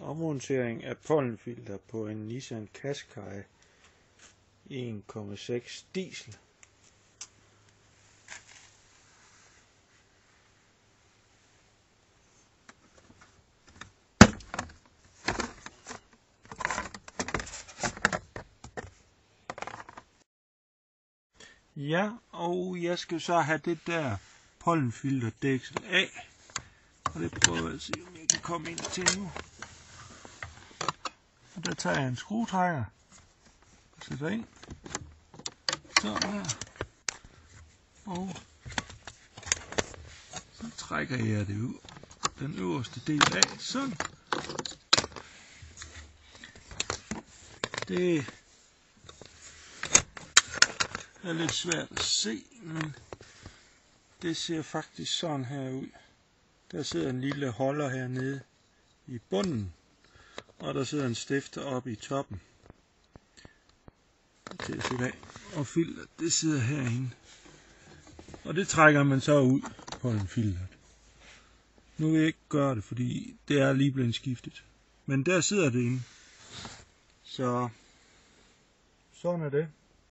Afmontering af pollenfilter på en Nissan Qashqai 1,6 diesel. Ja, og jeg skal så have det der pollenfilterdæksel af. Og det prøver jeg at se, om jeg kan komme ind til nu. Og der tager jeg en skruetrækker og sætter ind. Sådan her. Og så trækker jeg det ud. Den øverste del af. Sådan. Det er lidt svært at se, men det ser faktisk sådan her ud. Der sidder en lille holder hernede i bunden, og der sidder en stifter oppe i toppen til at sætte af. Og filteret, det sidder herinde. Og det trækker man så ud på en filter. Nu vil jeg ikke gøre det, fordi det er lige blevet skiftet. Men der sidder det inde. Så sådan er det.